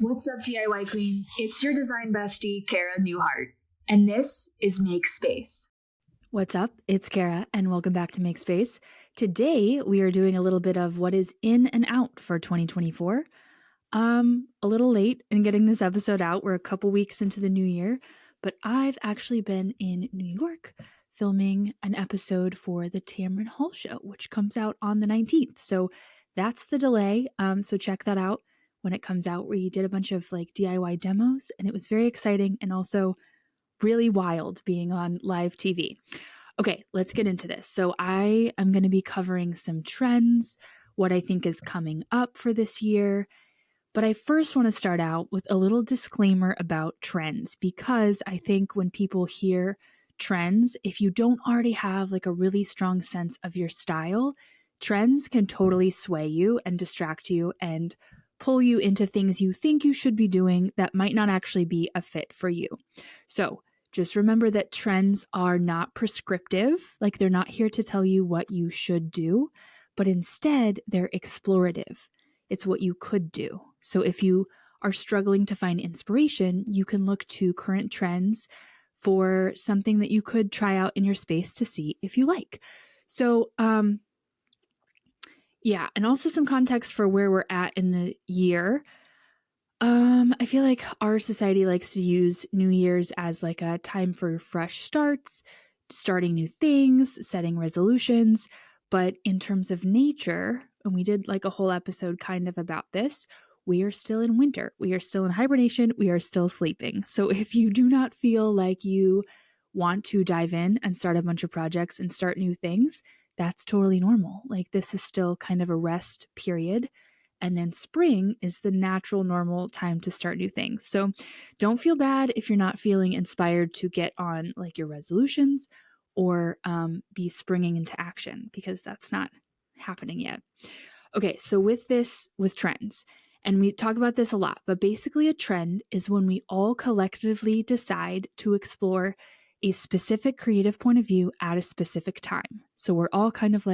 What's up, DIY Queens? It's your design bestie, Cara Newhart, and this is Make Space. What's up? It's Cara, and welcome back to Make Space. Today, we are doing a little bit of what is in and out for 2024. A little late in getting this episode out. We're a couple weeks into the new year, but I've actually been in New York filming an episode for the Tamron Hall show, which comes out on the 19th. So that's the delay. So check that out when it comes out. We did a bunch of DIY demos, and it was very exciting and also really wild being on live TV. Okay, let's get into this. So I am going to be covering some trends, what I think is coming up for this year. But I first want to start out with a little disclaimer about trends, because I think when people hear trends, if you don't already have a really strong sense of your style, trends can totally sway you and distract you and pull you into things you think you should be doing that might not actually be a fit for you. So just remember that trends are not prescriptive, they're not here to tell you what you should do, but instead they're explorative. It's what you could do. So if you are struggling to find inspiration, you can look to current trends for something that you could try out in your space to see if you like. So, yeah, and also some context for where we're at in the year. I feel like our society likes to use New Year's as a time for fresh starts, starting new things, setting resolutions. But in terms of nature, and we did a whole episode kind of about this, we are still in winter. We are still in hibernation. We are still sleeping. So if you do not feel like you want to dive in and start a bunch of projects and start new things, that's totally normal. This is still kind of a rest period. And then spring is the natural, normal time to start new things. So don't feel bad if you're not feeling inspired to get on your resolutions or be springing into action, because that's not happening yet. Okay, so with trends, and we talk about this a lot, but basically a trend is when we all collectively decide to explore a specific creative point of view at a specific time. So we're all kind of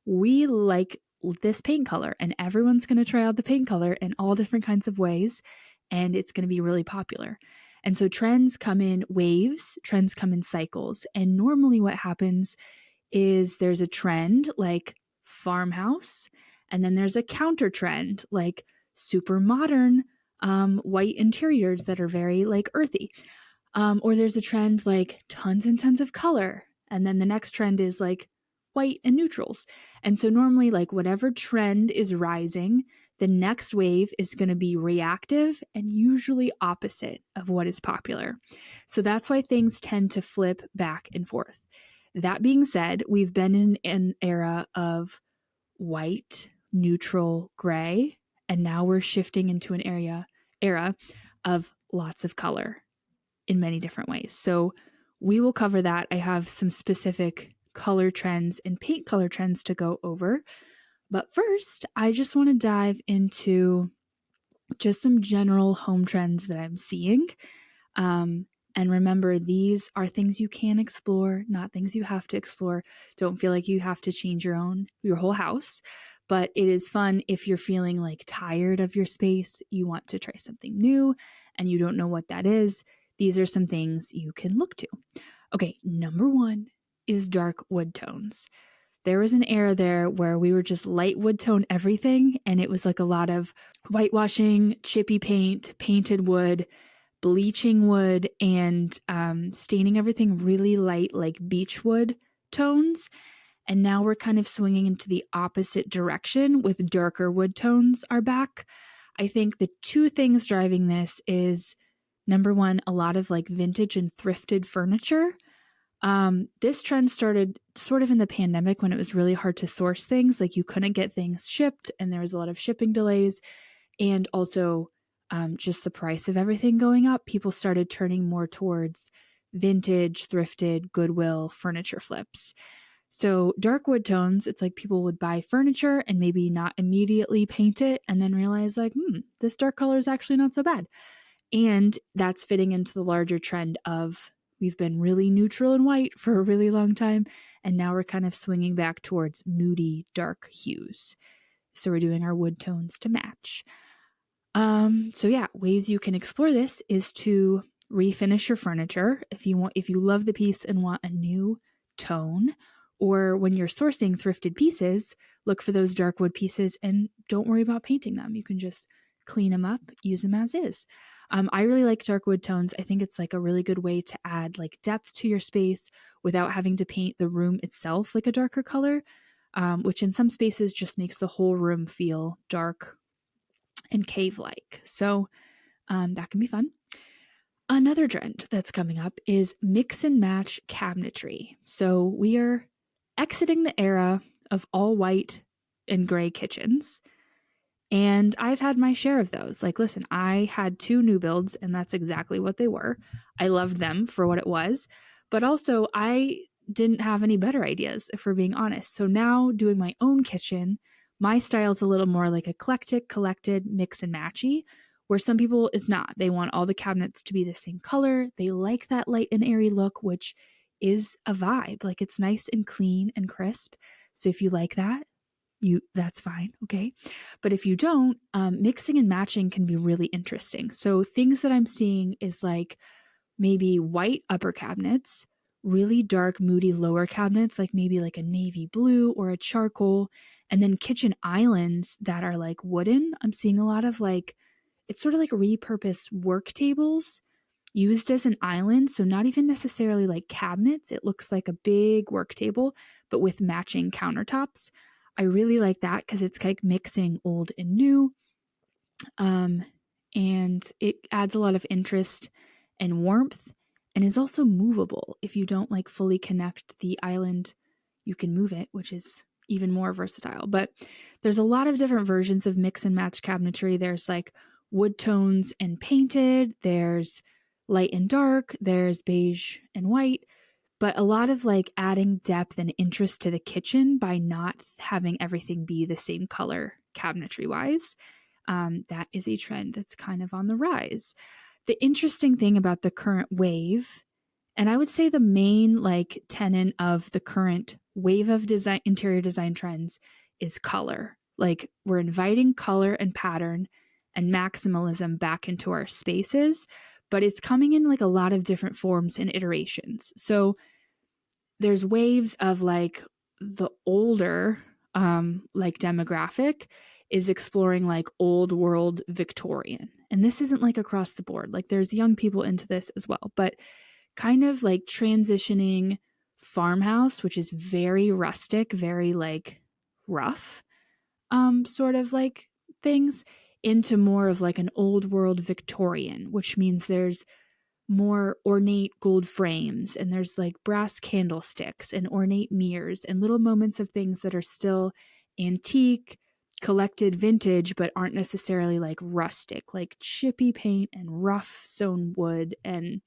we like this paint color, and everyone's going to try out the paint color in all different kinds of ways, and it's going to be really popular. And so trends come in waves, trends come in cycles. And normally what happens is there's a trend like farmhouse, and then there's a counter trend like super modern white interiors that are very earthy. Or there's a trend like tons and tons of color. And then the next trend is white and neutrals. And so normally whatever trend is rising, the next wave is going to be reactive and usually opposite of what is popular. So that's why things tend to flip back and forth. That being said, we've been in an era of white, neutral, gray, and now we're shifting into an era of lots of color in many different ways. So we will cover that. I have some specific color trends and paint color trends to go over. But first, I just want to dive into just some general home trends that I'm seeing. And remember, these are things you can explore, not things you have to explore. Don't feel like you have to change your whole house. But it is fun if you're feeling tired of your space, you want to try something new, and you don't know what that is. These are some things you can look to. Okay, number one is dark wood tones. There was an era there where we were just light wood tone everything, and it was a lot of whitewashing, chippy paint, painted wood, bleaching wood, and staining everything really light beechwood tones. And now we're kind of swinging into the opposite direction with darker wood tones are back. I think the two things driving this is, number one, a lot of vintage and thrifted furniture. This trend started sort of in the pandemic when it was really hard to source things. You couldn't get things shipped, and there was a lot of shipping delays, and also just the price of everything going up. People started turning more towards vintage, thrifted, Goodwill furniture flips. So dark wood tones, it's people would buy furniture and maybe not immediately paint it and then realize this dark color is actually not so bad. And that's fitting into the larger trend of we've been really neutral and white for a really long time, and now we're kind of swinging back towards moody, dark hues. So we're doing our wood tones to match. So yeah, ways you can explore this is to refinish your furniture if you love the piece and want a new tone, or when you're sourcing thrifted pieces, look for those dark wood pieces and don't worry about painting them. You can just clean them up, use them as is. I really like dark wood tones. I think it's like a really good way to add like depth to your space without having to paint the room itself like a darker color, which in some spaces just makes the whole room feel dark and cave-like. So that can be fun. Another trend that's coming up is mix and match cabinetry. So we are exiting the era of all white and gray kitchens. And I've had my share of those. Like, listen, I had 2 new builds, and that's exactly what they were. I loved them for what it was. But also, I didn't have any better ideas, if we're being honest. So now, doing my own kitchen, my style's a little more like eclectic, collected, mix and matchy, where some people is not. They want all the cabinets to be the same color. They like that light and airy look, which is a vibe. Like, it's nice and clean and crisp. So if you like that, that's fine, okay? But if you don't, mixing and matching can be really interesting. So things that I'm seeing is like maybe white upper cabinets, really dark, moody lower cabinets, like maybe like a navy blue or a charcoal, and then kitchen islands that are like wooden. I'm seeing a lot of like, it's sort of like repurposed work tables used as an island. So not even necessarily like cabinets. It looks like a big work table, but with matching countertops. I really like that because it's like mixing old and new. And it adds a lot of interest and warmth and is also movable. If you don't like fully connect the island, you can move it, which is even more versatile. But there's a lot of different versions of mix and match cabinetry. There's like wood tones and painted, there's light and dark, there's beige and white, but a lot of like adding depth and interest to the kitchen by not having everything be the same color cabinetry wise. That is a trend that's kind of on the rise. The interesting thing about the current wave, and I would say the main like tenet of the current wave of design, interior design trends, is color. Like, we're inviting color and pattern and maximalism back into our spaces, but it's coming in like a lot of different forms and iterations. So there's waves of like the older like demographic is exploring like old world Victorian. And this isn't like across the board. Like, there's young people into this as well, but kind of like transitioning farmhouse, which is very rustic, very like rough, sort of like things, into more of like an old world Victorian, which means there's more ornate gold frames and there's like brass candlesticks and ornate mirrors and little moments of things that are still antique, collected, vintage, but aren't necessarily like rustic, like chippy paint and rough sewn wood and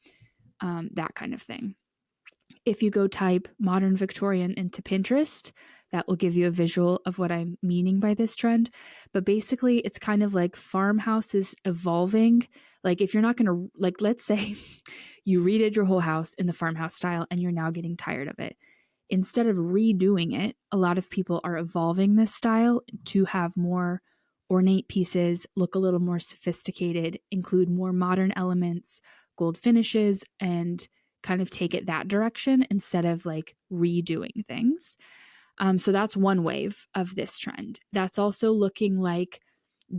that kind of thing. If you go type modern Victorian into Pinterest, that will give you a visual of what I'm meaning by this trend. But basically, it's kind of like farmhouses evolving. Like, if you're not going to, like, let's say you redid your whole house in the farmhouse style and you're now getting tired of it. Instead of redoing it, a lot of people are evolving this style to have more ornate pieces, look a little more sophisticated, include more modern elements, gold finishes, and kind of take it that direction instead of like redoing things. So that's one wave of this trend. That's also looking like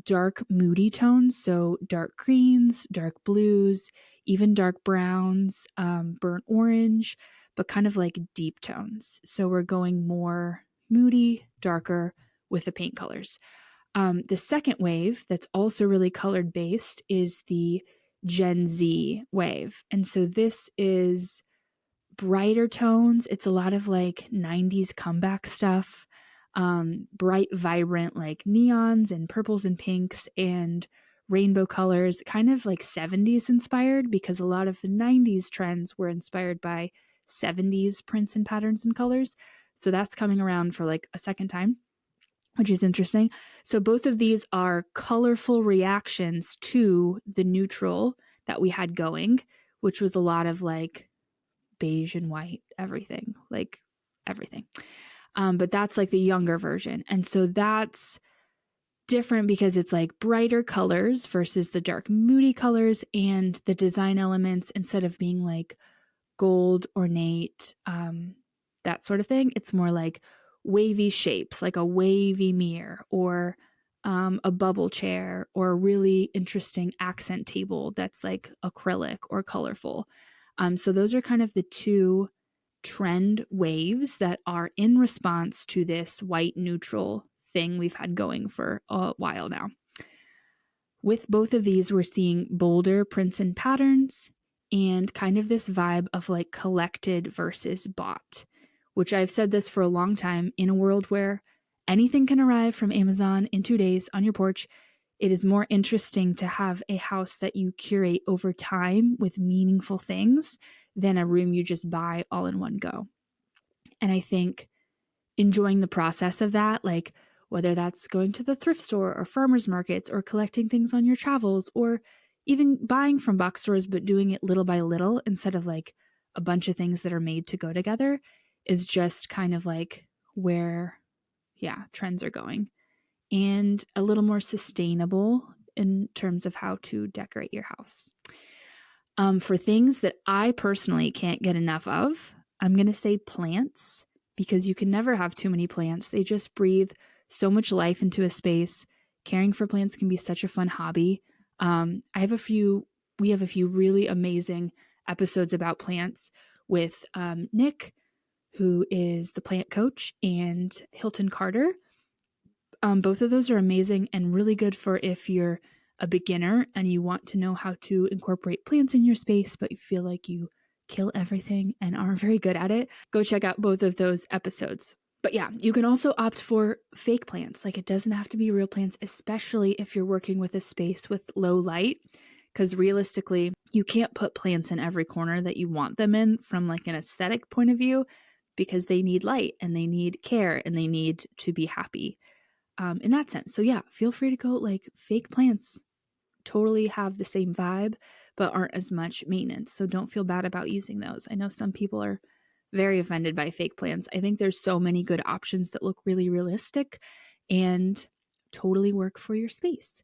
dark, moody tones. So dark greens, dark blues, even dark browns, burnt orange, but kind of like deep tones. So we're going more moody, darker with the paint colors. The second wave that's also really colored based is the Gen Z wave. And so this is brighter tones. It's a lot of like 90s comeback stuff, bright, vibrant, like neons and purples and pinks and rainbow colors, kind of like 70s inspired, because a lot of the 90s trends were inspired by 70s prints and patterns and colors. So that's coming around for like a second time, which is interesting. So both of these are colorful reactions to the neutral that we had going, which was a lot of like beige and white, everything, like everything. But that's like the younger version. And so that's different because it's like brighter colors versus the dark moody colors, and the design elements, instead of being like gold, ornate, that sort of thing, it's more like wavy shapes, like a wavy mirror, or a bubble chair, or a really interesting accent table that's like acrylic or colorful. So those are kind of the two trend waves that are in response to this white neutral thing we've had going for a while now. With both of these, we're seeing bolder prints and patterns, and kind of this vibe of like collected versus bought, which I've said this for a long time. In a world where anything can arrive from Amazon in 2 days on your porch, it is more interesting to have a house that you curate over time with meaningful things than a room you just buy all in one go. And I think enjoying the process of that, like whether that's going to the thrift store or farmers markets or collecting things on your travels, or even buying from box stores but doing it little by little instead of like a bunch of things that are made to go together, is just kind of like where, trends are going, and a little more sustainable in terms of how to decorate your house. For things that I personally can't get enough of, I'm going to say plants, because you can never have too many plants. They just breathe so much life into a space. Caring for plants can be such a fun hobby. We have a few really amazing episodes about plants with Nick, who is the plant coach, and Hilton Carter. Both of those are amazing and really good for if you're a beginner and you want to know how to incorporate plants in your space, but you feel like you kill everything and aren't very good at it. Go check out both of those episodes. But yeah, you can also opt for fake plants. Like, it doesn't have to be real plants, especially if you're working with a space with low light, because realistically, you can't put plants in every corner that you want them in from like an aesthetic point of view, because they need light and they need care and they need to be happy. In that sense. So yeah, feel free to go. Like, fake plants totally have the same vibe, but aren't as much maintenance. So don't feel bad about using those. I know some people are very offended by fake plants. I think there's so many good options that look really realistic and totally work for your space.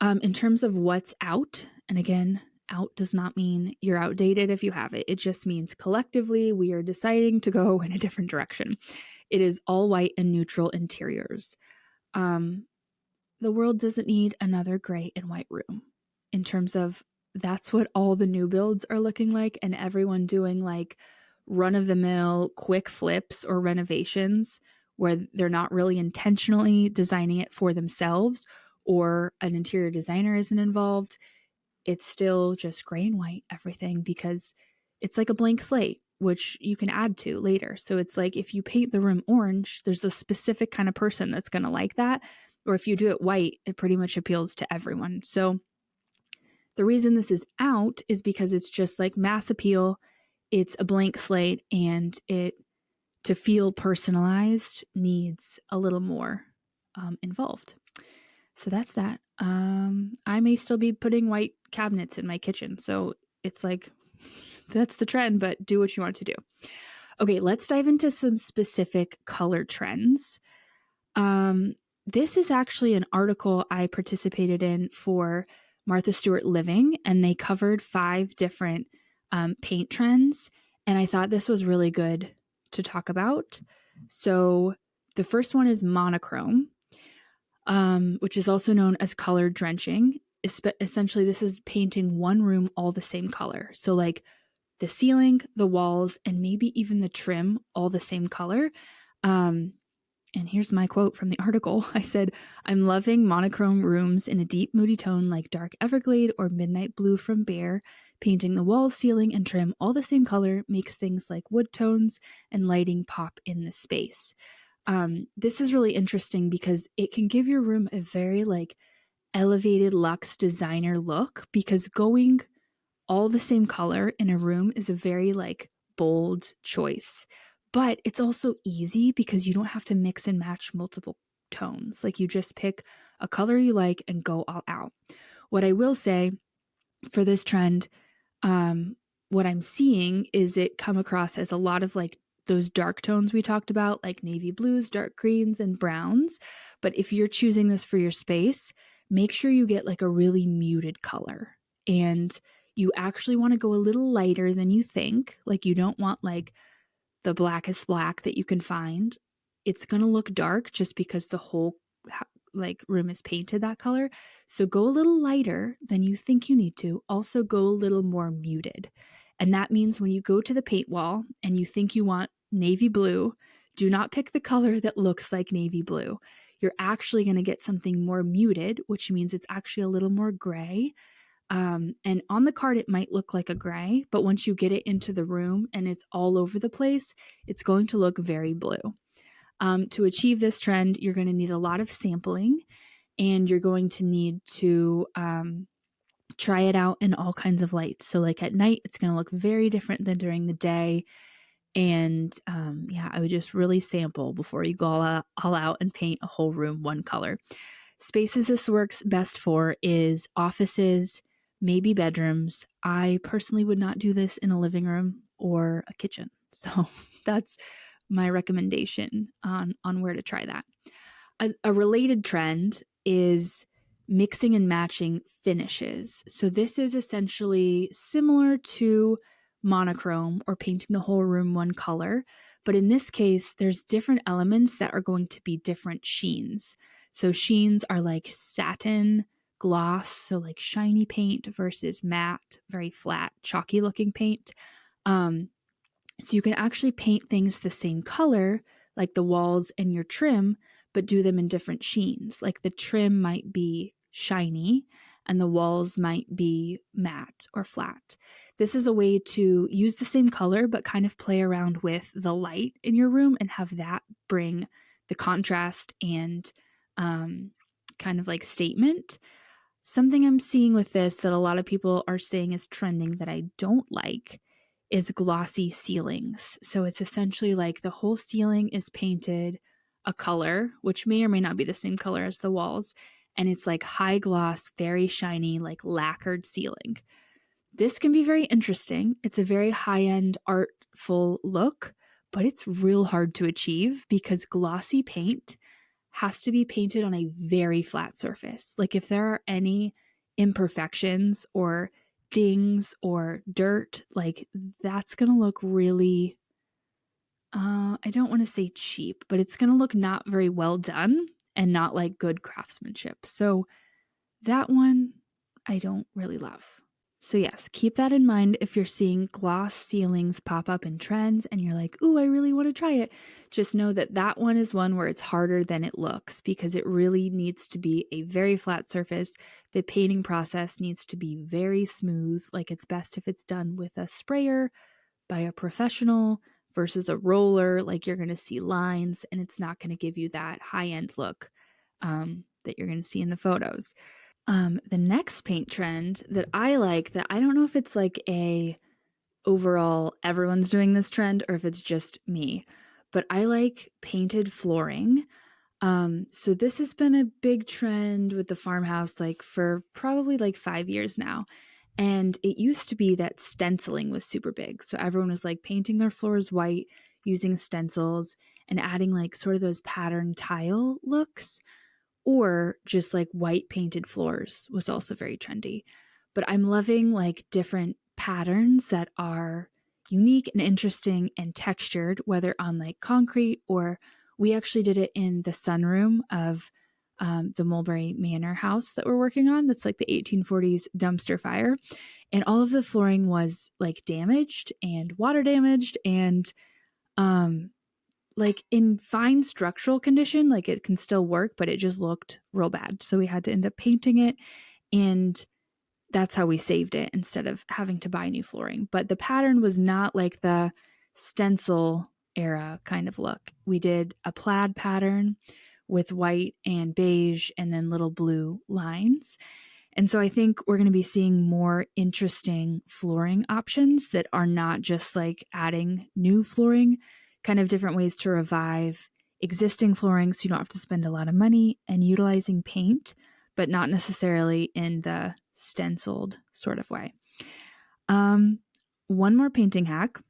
In terms of what's out, and again, out does not mean you're outdated if you have it. It just means collectively we are deciding to go in a different direction. It is all white and neutral interiors. The world doesn't need another gray and white room, in terms of that's what all the new builds are looking like, and everyone doing like run-of-the-mill quick flips or renovations where they're not really intentionally designing it for themselves, or an interior designer isn't involved. It's still just gray and white everything, because it's like a blank slate, which you can add to later. So it's like if you paint the room orange, there's a specific kind of person that's going to like that. Or if you do it white, it pretty much appeals to everyone. So the reason this is out is because it's just like mass appeal. It's a blank slate, and it, to feel personalized, needs a little more involved. So that's that. I may still be putting white cabinets in my kitchen. So it's like, that's the trend, but do what you want to do. Okay, let's dive into some specific color trends. This is actually an article I participated in for Martha Stewart Living, and they covered 5 different paint trends. And I thought this was really good to talk about. So the first one is monochrome, which is also known as color drenching. Essentially, this is painting one room all the same color. So like the ceiling, the walls, and maybe even the trim all the same color. And here's my quote from the article. I said, "I'm loving monochrome rooms in a deep, moody tone like dark everglade or midnight blue from Bear. Painting the walls, ceiling, and trim all the same color makes things like wood tones and lighting pop in the space." This is really interesting because it can give your room a very like elevated luxe designer look, because going all the same color in a room is a very like bold choice. But it's also easy because you don't have to mix and match multiple tones. Like, you just pick a color you like and go all out. What I will say for this trend, what I'm seeing is it come across as a lot of like those dark tones we talked about, like navy blues, dark greens, and browns. But if you're choosing this for your space, make sure you get like a really muted color. And you actually want to go a little lighter than you think. Like you don't want like the blackest black that you can find. It's going to look dark just because the whole like room is painted that color. So go a little lighter than you think you need to. Also go a little more muted. And that means when you go to the paint wall and you think you want navy blue, do not pick the color that looks like navy blue. You're actually going to get something more muted, which means it's actually a little more gray. And on the card, it might look like a gray, but once you get it into the room and it's all over the place, it's going to look very blue. To achieve this trend, you're going to need a lot of sampling, and you're going to need to try it out in all kinds of lights. So like at night, it's going to look very different than during the day. And I would just really sample before you go all out and paint a whole room one color. Spaces this works best for is offices, maybe bedrooms. I personally would not do this in a living room or a kitchen. So that's my recommendation on where to try that. A related trend is mixing and matching finishes. So this is essentially similar to monochrome or painting the whole room one color, but in this case, there's different elements that are going to be different sheens. So sheens are like satin, gloss, so like shiny paint versus matte, very flat, chalky looking paint. So you can actually paint things the same color, like the walls and your trim, but do them in different sheens. Like the trim might be shiny and the walls might be matte or flat. This is a way to use the same color, but kind of play around with the light in your room and have that bring the contrast and kind of like statement. Something I'm seeing with this that a lot of people are saying is trending that I don't like is glossy ceilings. So it's essentially like the whole ceiling is painted a color, which may or may not be the same color as the walls. And it's like high gloss, very shiny, like lacquered ceiling. This can be very interesting. It's a very high-end, artful look, but it's real hard to achieve because glossy paint has to be painted on a very flat surface. Like if there are any imperfections or dings or dirt, like that's going to look really, I don't want to say cheap, but it's going to look not very well done and not like good craftsmanship. So that one I don't really love. So yes, keep that in mind if you're seeing gloss ceilings pop up in trends and you're like, ooh, I really want to try it. Just know that that one is one where it's harder than it looks because it really needs to be a very flat surface. The painting process needs to be very smooth. Like it's best if it's done with a sprayer by a professional versus a roller. Like you're going to see lines and it's not going to give you that high-end look that you're going to see in the photos. The next paint trend that I like, that I don't know if it's like a overall everyone's doing this trend or if it's just me, but I like painted flooring. So this has been a big trend with the farmhouse like for probably like 5 years now. And it used to be that stenciling was super big. So everyone was like painting their floors white using stencils and adding like sort of those pattern tile looks, or just like white painted floors was also very trendy. But I'm loving like different patterns that are unique and interesting and textured, whether on like concrete or we actually did it in the sunroom of the Mulberry Manor house that we're working on. That's like the 1840s dumpster fire. And all of the flooring was like damaged and water damaged and like in fine structural condition, like it can still work, but it just looked real bad. So we had to end up painting it, and that's how we saved it instead of having to buy new flooring. But the pattern was not like the stencil era kind of look. We did a plaid pattern with white and beige and then little blue lines. And so I think we're going to be seeing more interesting flooring options that are not just like adding new flooring, kind of different ways to revive existing flooring so you don't have to spend a lot of money, and utilizing paint, but not necessarily in the stenciled sort of way. One more painting hack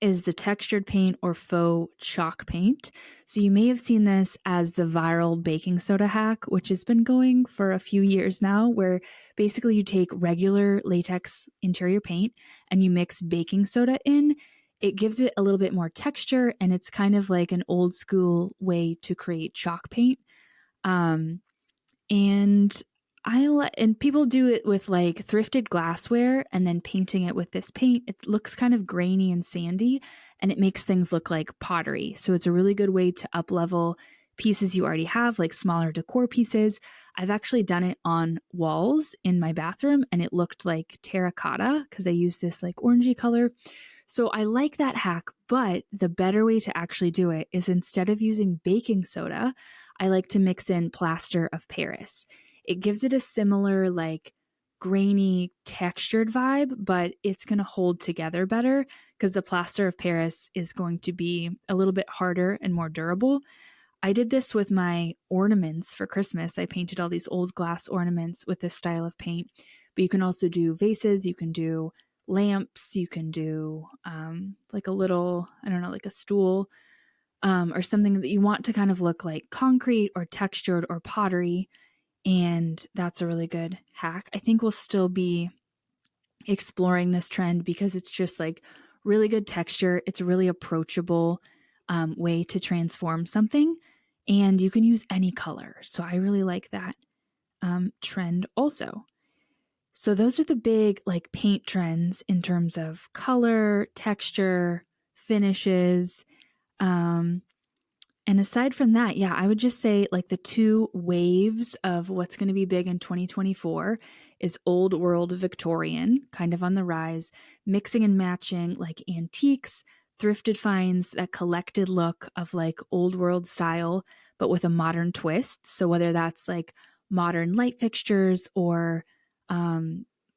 is the textured paint or faux chalk paint. So you may have seen this as the viral baking soda hack, which has been going for a few years now, where basically you take regular latex interior paint and you mix baking soda in. It gives it a little bit more texture, and it's kind of like an old school way to create chalk paint. Um, and and people do it with like thrifted glassware and then painting it with this paint. It looks kind of grainy and sandy, and it makes things look like pottery. So it's a really good way to up level pieces you already have, like smaller decor pieces. I've actually done it on walls in my bathroom, and it looked like terracotta because I used this like orangey color. So I like that hack, but the better way to actually do it is instead of using baking soda, I like to mix in plaster of Paris. It gives it a similar, like, grainy, textured vibe, but it's going to hold together better because the plaster of Paris is going to be a little bit harder and more durable. I did this with my ornaments for Christmas. I painted all these old glass ornaments with this style of paint, but you can also do vases, you can do lamps, you can do like a little, I don't know, like a stool or something that you want to kind of look like concrete or textured or pottery. And that's a really good hack. I think we'll still be exploring this trend because it's just like really good texture. It's a really approachable way to transform something. And you can use any color. So I really like that trend also. So those are the big like paint trends in terms of color, texture, finishes. And aside from that, yeah, I would just say like the two waves of what's going to be big in 2024 is old world Victorian, kind of on the rise, mixing and matching like antiques, thrifted finds, that collected look of like old world style, but with a modern twist. So whether that's like modern light fixtures or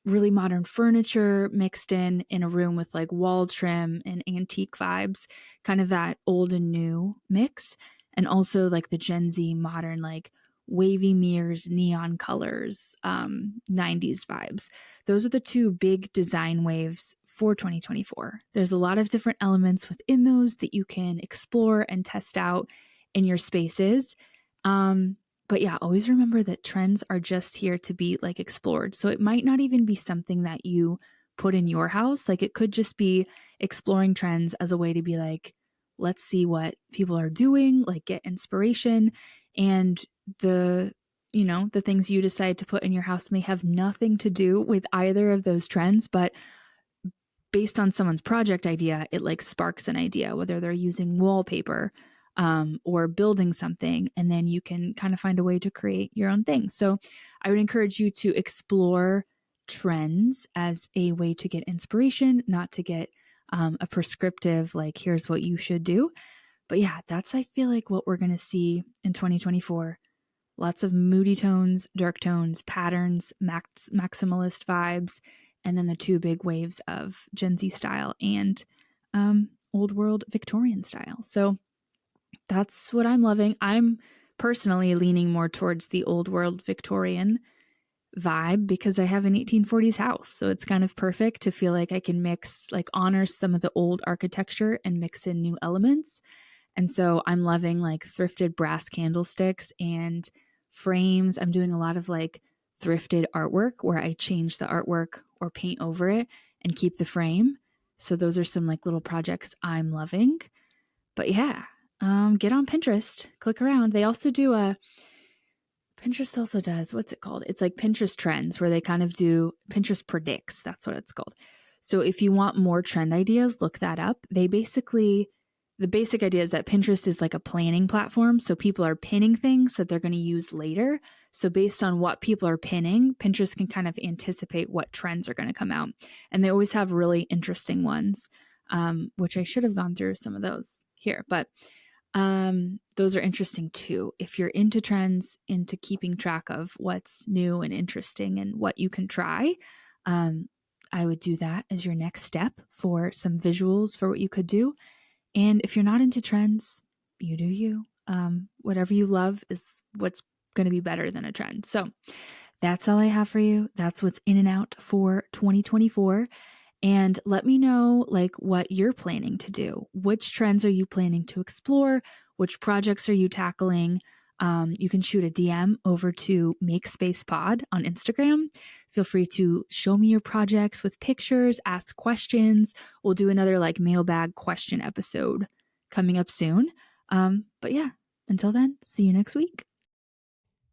really modern furniture mixed in a room with like wall trim and antique vibes, kind of that old and new mix. And also like the Gen Z modern, like wavy mirrors, neon colors, 90s vibes. Those are the two big design waves for 2024. There's a lot of different elements within those that you can explore and test out in your spaces. But yeah, always remember that trends are just here to be like explored. So it might not even be something that you put in your house. Like it could just be exploring trends as a way to be like, let's see what people are doing, like get inspiration. And the things you decide to put in your house may have nothing to do with either of those trends, but based on someone's project idea, it like sparks an idea, whether they're using wallpaper or building something, and then you can kind of find a way to create your own thing. So I would encourage you to explore trends as a way to get inspiration, not to get a prescriptive, like, here's what you should do. But yeah, that's, I feel like, what we're going to see in 2024. Lots of moody tones, dark tones, patterns, maximalist vibes, and then the two big waves of Gen Z style and old world Victorian style. So that's what I'm loving. I'm personally leaning more towards the old world Victorian vibe because I have an 1840s house. So it's kind of perfect to feel like I can mix, like, honor some of the old architecture and mix in new elements. And so I'm loving like thrifted brass candlesticks and frames. I'm doing a lot of like thrifted artwork where I change the artwork or paint over it and keep the frame. So those are some like little projects I'm loving. But yeah, get on Pinterest, click around. They also do Pinterest also does, what's it called? It's like Pinterest trends where they kind of do Pinterest predicts. That's what it's called. So if you want more trend ideas, look that up. The basic idea is that Pinterest is like a planning platform. So people are pinning things that they're going to use later. So based on what people are pinning, Pinterest can kind of anticipate what trends are going to come out. And they always have really interesting ones, which I should have gone through some of those here. But those are interesting too. If you're into trends, into keeping track of what's new and interesting and what you can try, I would do that as your next step for some visuals for what you could do. And if you're not into trends, you do you. Whatever you love is what's going to be better than a trend. So that's all I have for you. That's what's in and out for 2024. and let me know like what you're planning to do. Which trends are you planning to explore? Which projects are you tackling? You can shoot a DM over to Make Space Pod on Instagram. Feel free to show me your projects with pictures, ask questions. We'll do another like mailbag question episode coming up soon. But yeah, until then, see you next week.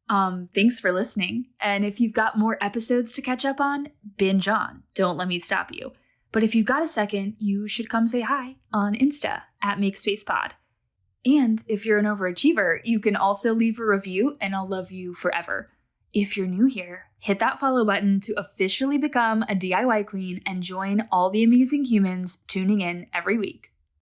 Thanks for listening. And if you've got more episodes to catch up on, binge on. Don't let me stop you. But if you've got a second, you should come say hi on Insta at MakeSpacePod. And if you're an overachiever, you can also leave a review and I'll love you forever. If you're new here, hit that follow button to officially become a DIY queen and join all the amazing humans tuning in every week.